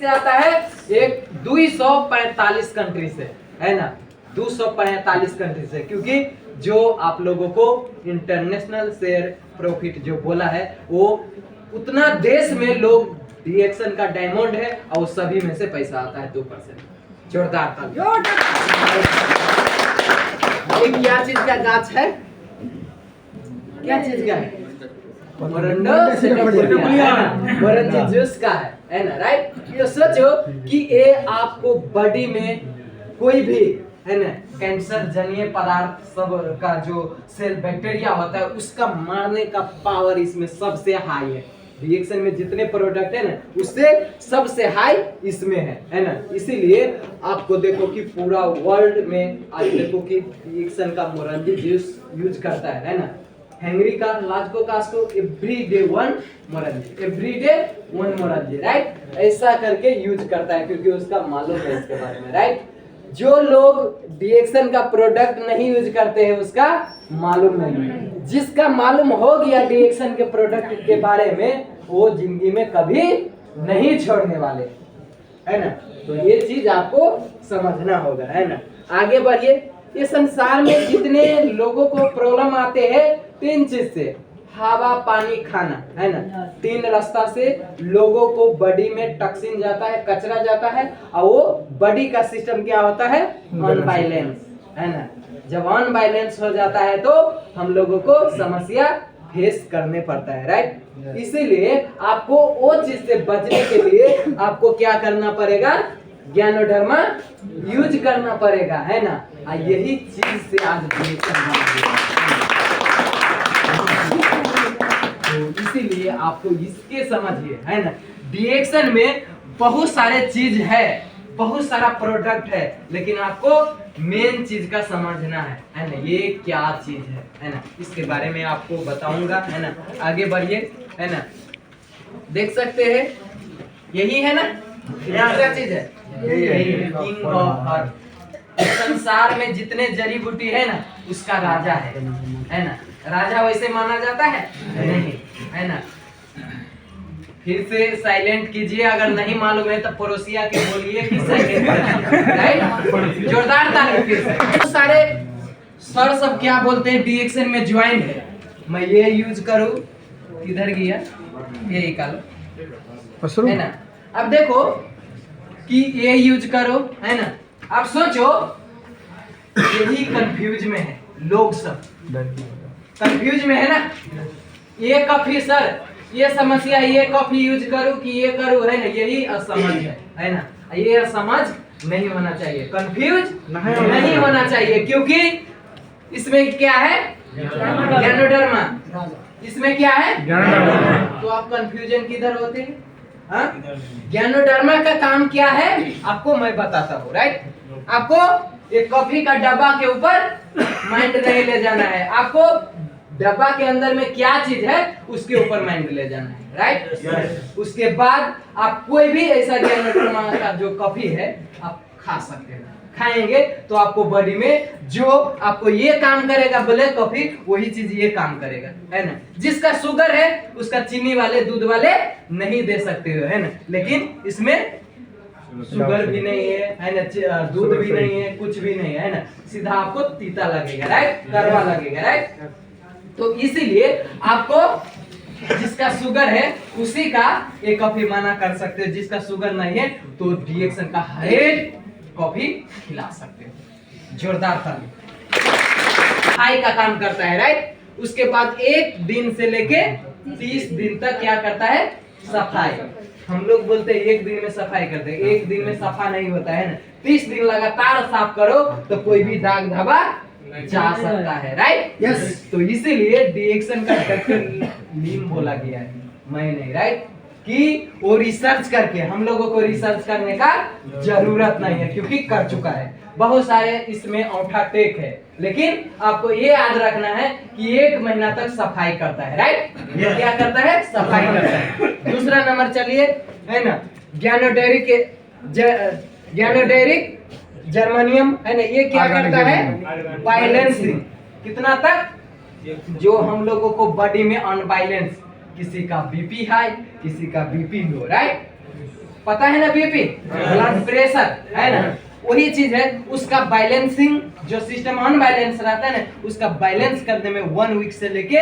से आता है? एक 245 कंट्री से, है ना, 245 कंट्री से, क्योंकि जो आप लोगों को इंटरनेशनल शेयर प्रॉफिट जो बोला है वो उतना देश में लोग डीएक्सन का डायमंड है और सभी में से पैसा आता है 2%। जोरदार ताली। ये क्या चीज का गाछ है? क्या चीज का है? मोरंडो मोरंजी जूस का है ना, राइट। तो सोचो कि ये आपको बॉडी में कोई भी, है ना, कैंसर जन्य पदार्थ सब का जो सेल बैक्टीरिया होता है उसका मारने का पावर इसमें सबसे हाई है। रिएक्शन में जितने प्रोडक्ट है ना उससे सबसे हाई इसमें है ना। इसीलिए आपको देखो कि पूरा वर्ल्ड में आज देखो कि रिएक्शन का मोरंजी जूस यूज करता है ना। हेनरी का लाजको कास्को एवरीडे वन मोरंजी, एवरीडे वन मोरंजी, राइट। ऐसा करके यूज करता है क्योंकि उसका मालूम है इसके बारे में, राइट। जो लोग डीएक्सन का प्रोडक्ट नहीं यूज करते हैं उसका मालूम नहीं है। जिसका मालूम हो गया डीएक्सन के प्रोडक्ट के बारे में वो जिंदगी में कभी नहीं छोड़ने वाले, है ना। तो ये चीज आपको समझना होगा, है ना। आगे बढ़िए। ये संसार में जितने लोगों को प्रॉब्लम आते हैं 3 चीज से, हवा, पानी, खाना, है ना। 3 रास्ता से लोगों को बॉडी में टॉक्सिन जाता है, कचरा जाता है, और वो बॉडी का सिस्टम क्या होता है? अनबैलेंस, है ना। जब अनबैलेंस हो जाता है तो हम लोगों को समस्या फेस करने पड़ता है, राइट। इसीलिए आपको वो चीज से बचने के लिए आपको क्या करना पड़ेगा? ज्ञानोधर्मा यूज करना पड़ेगा, है ना। यही चीज से आज तो इसीलिए आपको इसके समझिए, है ना। डीएक्सन में बहुत सारे चीज है, बहुत सारा प्रोडक्ट है, लेकिन आपको मेन चीज का समझना है ना। ये क्या चीज है ना, इसके बारे में आपको बताऊंगा, है ना। आगे बढ़िए, है ना। देख सकते हैं यही है ना, क्या चीज है? यही है किंग ऑफ अर्थ। संसार में जितने जड़ी बूटी है ना उसका राजा है ना। राजा वैसे माना जाता है नहीं, है ना। फिर से साइलेंट कीजिए, अगर नहीं मालूम है तो पड़ोसिया के बोलिए कि साइलेंट करिए, राइट। जोरदार ताली फिर से। तो सारे सर सब क्या बोलते हैं डीएक्सन में ज्वाइन है, मैं ये यूज करूं, किधर गया ये निकालो, है ना। अब देखो कि ये यूज करो, है ना। अब सोचो यही कंफ्यूज में है लोग, सब कंफ्यूज में है ना। ये कॉफी सर, ये समस्या, ये कॉफी यूज करूं कि ये करूं, है ना। यही असमझ है ना। ये असमझ नहीं होना चाहिए, कंफ्यूज नहीं होना चाहिए, क्योंकि इसमें क्या है? ज्ञानोधर्मा। इसमें क्या है? तो आप कंफ्यूजन किधर होते हैं? ज्ञानोधर्मा का काम क्या है आपको मैं बताता हूँ, राइट। आपको एक कॉफी का डब्बा के ऊपर माइंड नहीं ले जाना है, आपको डब्बा के अंदर में क्या चीज है उसके ऊपर माइंड ले जाना है, राइट। उसके बाद आप कोई भी ऐसा ज्ञानोधर्मा का जो कॉफी है आप खा सकते हैं। खाएंगे तो आपको बॉडी में जो आपको ये काम करेगा ब्लैक कॉफी, वही चीज ये काम करेगा, है ना। जिसका शुगर है उसका चीनी वाले, दूध वाले नहीं दे सकते हो, है ना। लेकिन इसमें शुगर भी नहीं है ना, दूध भी नहीं है, कुछ भी नहीं है ना। सीधा आपको तीता लगेगा, राइट, कड़वा लगेगा, राइट। तो इसीलिए आपको जिसका शुगर है उसी का एक कॉफी माना कर सकते हो, जिसका शुगर नहीं है तो डीएक्सन का हर कॉफी खिला सकते हो। जोरदार ताली। हाई का काम करता है, राइट। उसके बाद 1 दिन से लेके 30 दिन तक क्या करता है? सफाई। हम लोग बोलते हैं 1 दिन में सफाई करते हैं, 1 दिन में सफा नहीं होता है ना। 30 दिन लगातार साफ करो तो कोई भी दाग धब्बा जा सकता है, राइट। यस। तो इसीलिए डीएक्सन का डॉक्टर नीम बोला गया है, मैं नहीं, राइट। कि वो रिसर्च करके, हम लोगों को रिसर्च करने का जरूरत नहीं है क्योंकि कर चुका है। बहुत सारे इसमें औठा टेक है, लेकिन आपको ये याद रखना है कि 1 महीना तक सफाई करता है, राइट। क्या करता है? सफाई करता है। दूसरा नंबर चलिए, है ना, ज्ञानोडैरिक जर्मेनियम, है ना। ये क्या करता है? बैलेंसिंग। कितना तक? जो हम लोगों को बॉडी में अनबैलेंस, किसी का बीपी हाई, किसी का बीपी लो, राइट। पता है ना, बीपी ब्लड प्रेशर, है ना, वही चीज है। उसका बैलेंसिंग, जो सिस्टम अनबैलेंस रहता है ना, उसका बैलेंस करने में 1 वीक से लेके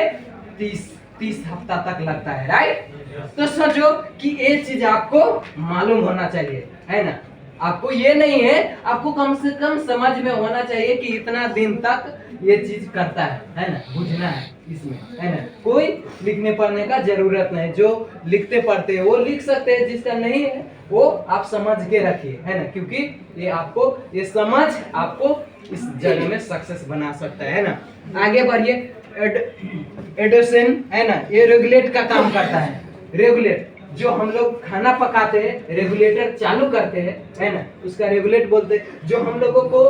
30 हफ्ता तक लगता है, राइट। तो सोचो कि ये चीज आपको मालूम होना चाहिए, है ना। आपको ये नहीं है, आपको कम से कम समझ में होना चाहिए कि इतना दिन तक ये चीज करता है ना, बुझना है इसमें, है ना। कोई लिखने पढ़ने का जरूरत नहीं, जो लिखते पढ़ते हैं वो लिख सकते हैं, जिसका नहीं है वो आप समझ के रखिए, है ना, क्योंकि ये आपको, ये समझ आपको इस जगह में सक्सेस बना सकता है ना। आगे बढ़िए। एडोसिन, है ना, ये रेगुलेट का काम करता है। रेगुलेट, जो हम लोग खाना पकाते हैं, रेगुलेटर चालू करते हैं, है ना, उसका रेगुलेट बोलते हैं। जो हम लोगों को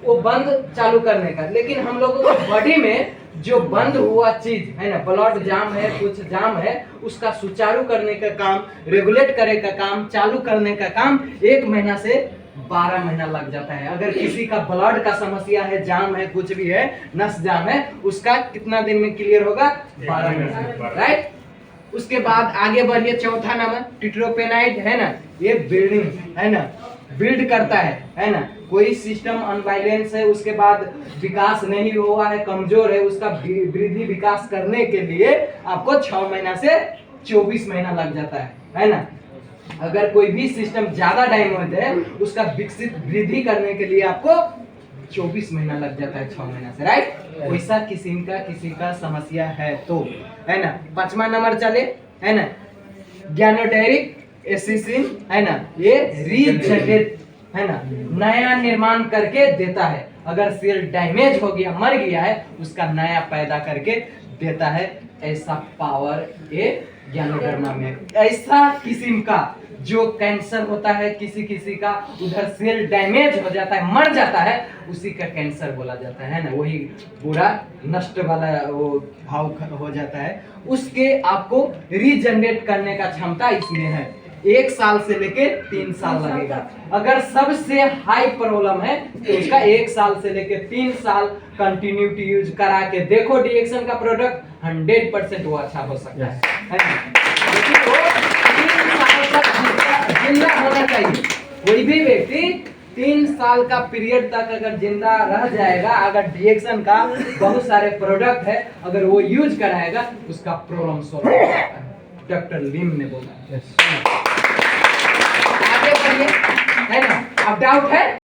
वो बंद चालू करने का, लेकिन हम लोगों को बॉडी में जो बंद हुआ चीज है ना, ब्लड जाम है, कुछ जाम है, उसका सुचारू करने का काम, रेगुलेट करे का काम, चालू करने का काम 1 महीना से 12 महीना लग जाता है। अगर किसी का ब्लड का समस्या है, जाम है, कुछ भी है, नस जाम है, उसका कितना दिन में क्लियर होगा? 12 महीना, राइट। उसके बाद आगे बढ़िए। चौथा नंबर टिट्रोपेनाइड, है ना, ये बिल्डिंग, है ना, बिल्ड करता है ना। कोई सिस्टम अनबैलेंस है, उसके बाद विकास नहीं हुआ है, कमजोर है, उसका वृद्धि विकास करने के लिए आपको 6 महीना से 24 महीना लग जाता है ना। अगर कोई भी सिस्टम ज्यादा टाइम होता है, उसका विकसित वृद्धि करने के लिए आपको 24 महीना लग जाता है, 6 महीना से, राइट। वैसा किसी का समस्या है तो, है ना। 5वां नंबर चले, है ना, ज्ञानोटेरिक एसिसिन, है ना, ये रीजनरेट, है ना, नया निर्माण करके देता है। अगर सेल डैमेज हो गया, मर गया है, उसका नया पैदा करके देता है। ऐसा पावर ये ज्ञानोडर्मा में। ऐसा किस्म का जो कैंसर होता है, किसी का उधर सेल डैमेज हो जाता है, मर जाता है, उसी का कैंसर बोला जाता है ना। वही पूरा नष्ट वाला वो भाव हो जाता है, उसके आपको रीजनरेट करने का क्षमता इसमें है। 1 साल से लेके 3 साल लगेगा। अगर सबसे हाई प्रॉब्लम है तो उसका 1 साल से लेके 3 साल कंटिन्यूटी यूज करा के देखो, डीएक्सन का प्रोडक्ट 100% वो अच्छा हो सकता है ना? लेकिन वो 3 साल तक जिंदा होना चाहिए। कोई भी व्यक्ति 3 साल का पीरियड तक अगर जिंदा रह जाएगा, अगर डीएक्सन का बहुत सारे प्रोडक्ट है, अगर वो यूज कराएगा, उसका प्रॉब्लम सॉल्व हो जाता है। डॉक्टर लिम ने बोला। आगे बढ़िए, है ना। अब डाउट है?